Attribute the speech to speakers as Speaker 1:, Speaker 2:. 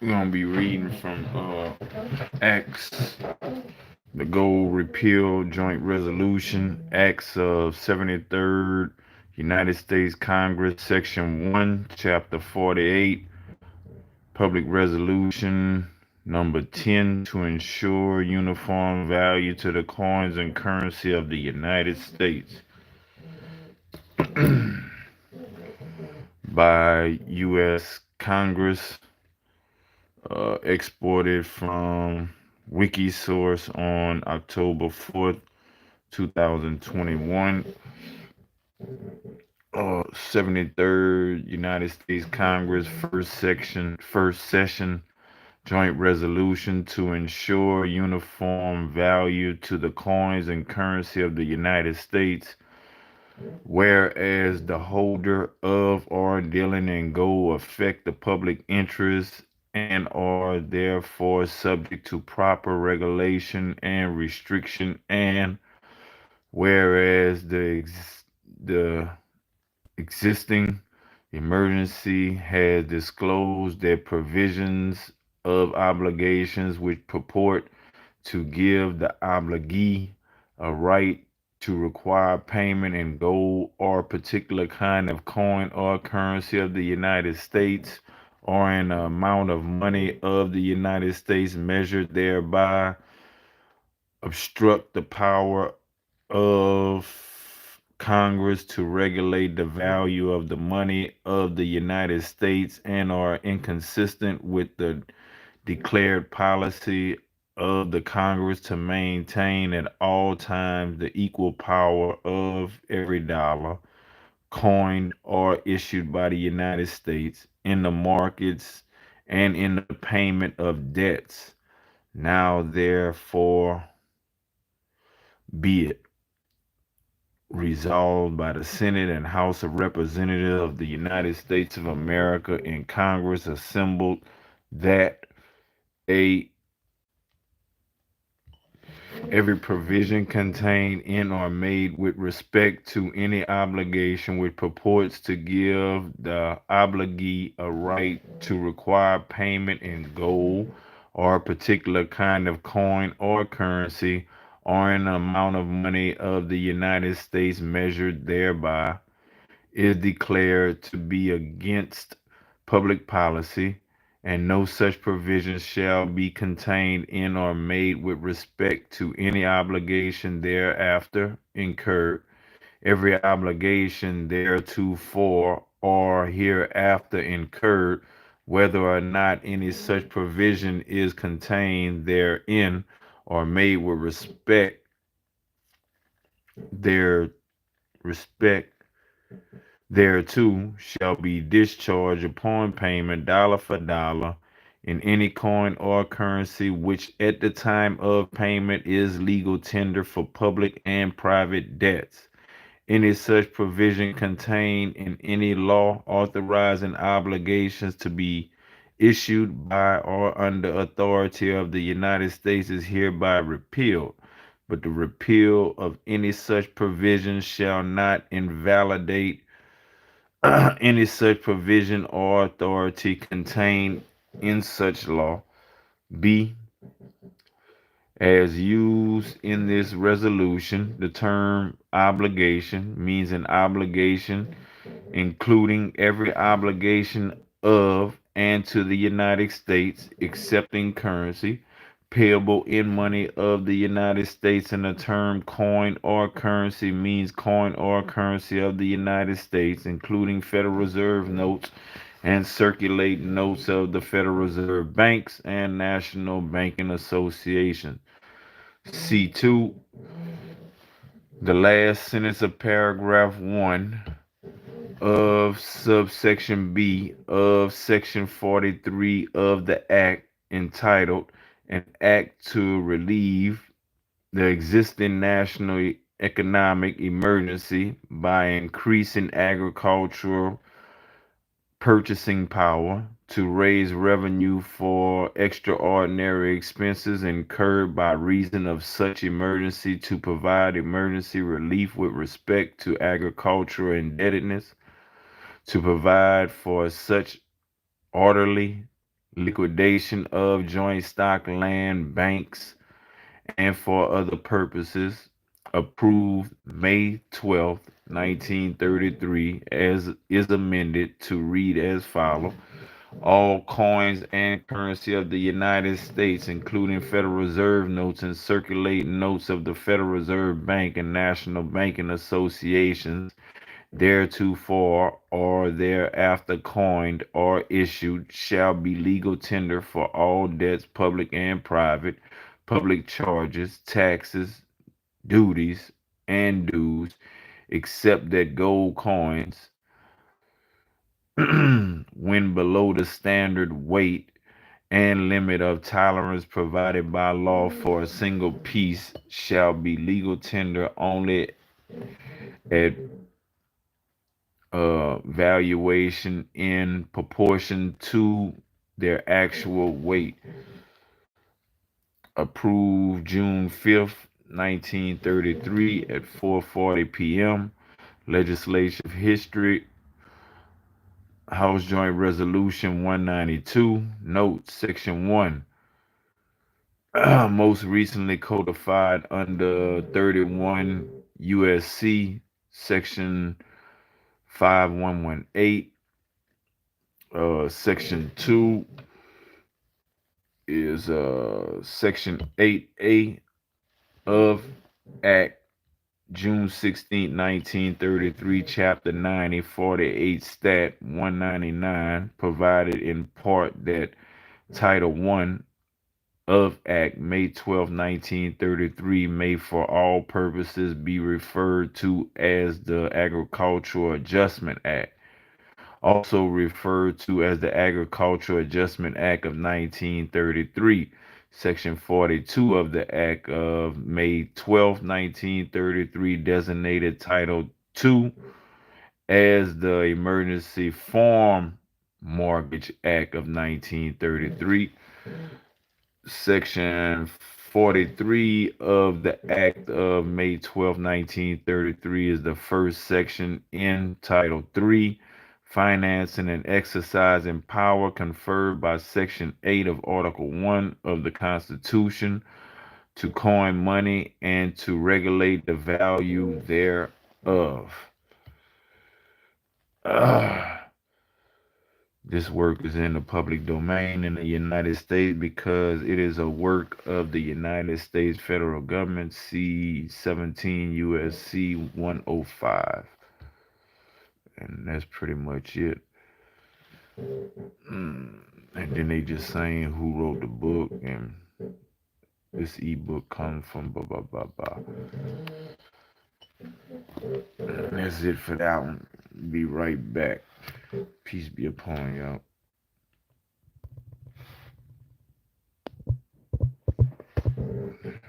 Speaker 1: We're gonna be reading from Acts, the Gold Repeal Joint Resolution, Acts of 73rd United States Congress, Section 1, Chapter 48, Public Resolution number 10 to ensure uniform value to the coins and currency of the United States by U.S. Congress, exported from Wikisource on October 4th, 2021. 73rd United States Congress, first session, joint resolution to ensure uniform value to the coins and currency of the United States. Whereas the holder of or dealing in gold affect the public interest and are therefore subject to proper regulation and restriction, and whereas the existing emergency has disclosed that provisions of obligations which purport to give the obligee a right to require payment in gold or particular kind of coin or currency of the United States or an amount of money of the United States measured thereby obstruct the power of Congress to regulate the value of the money of the United States and are inconsistent with the declared policy of the Congress to maintain at all times the equal power of every dollar coined or issued by the United States in the markets and in the payment of debts. Now, therefore, be it resolved by the Senate and House of Representatives of the United States of America in Congress assembled that a every provision contained in or made with respect to any obligation which purports to give the obligee a right to require payment in gold or a particular kind of coin or currency or an amount of money of the United States measured thereby is declared to be against public policy, and no such provision shall be contained in or made with respect to any obligation thereafter incurred, every obligation thereto for or hereafter incurred, whether or not any such provision is contained therein or made with their respect thereto, shall be discharged upon payment dollar for dollar in any coin or currency which at the time of payment is legal tender for public and private debts. Any such provision contained in any law authorizing obligations to be issued by or under authority of the United States is hereby repealed. But the repeal of any such provision shall not invalidate any such provision or authority contained in such law. B. As used in this resolution, the term obligation means an obligation including every obligation of and to the United States, accepting currency, payable in money of the United States, and the term coin or currency means coin or currency of the United States, including Federal Reserve notes and circulating notes of the Federal Reserve banks and national banking associations. C2, the last sentence of paragraph 1 of subsection B of section 43 of the Act, entitled An Act to Relieve the Existing National Economic Emergency by Increasing Agricultural Purchasing Power, to raise revenue for extraordinary expenses incurred by reason of such emergency, to provide emergency relief with respect to agricultural indebtedness, to provide for such orderly liquidation of joint stock land banks and for other purposes, approved May 12th, 1933, as is amended to read as follows. All coins and currency of the United States, including Federal Reserve notes and circulating notes of the Federal Reserve Bank and National Banking Associations, theretofore or thereafter coined or issued, shall be legal tender for all debts, public and private, public charges, taxes, duties, and dues, except that gold coins, when below the standard weight and limit of tolerance provided by law for a single piece, shall be legal tender only at valuation in proportion to their actual weight. Approved June 5th, 1933 at 4:40 p.m. Legislative history. House Joint Resolution 192. Note Section 1. Most recently codified under 31 USC Section 5118. Section 2 is Section 8A of Act June 16, 1933, Chapter 90, 48, Stat 199, provided in part that Title 1 of Act May 12, 1933 may for all purposes be referred to as the Agricultural Adjustment Act, also referred to as the Agricultural Adjustment Act of 1933. Section 42 of the Act of May 12, 1933 designated Title II as the Emergency Farm Mortgage Act of 1933. Section 43 of the Act of May 12, 1933 is the first section in Title III, financing and exercising power conferred by Section 8 of Article 1 of the Constitution to coin money and to regulate the value thereof. This work is in the public domain in the United States because it is a work of the United States federal government. See 17 USC 105. And that's pretty much it. And then they just saying who wrote the book, and this ebook comes from blah blah blah blah. And that's it for that one. Be right back. Peace be upon y'all.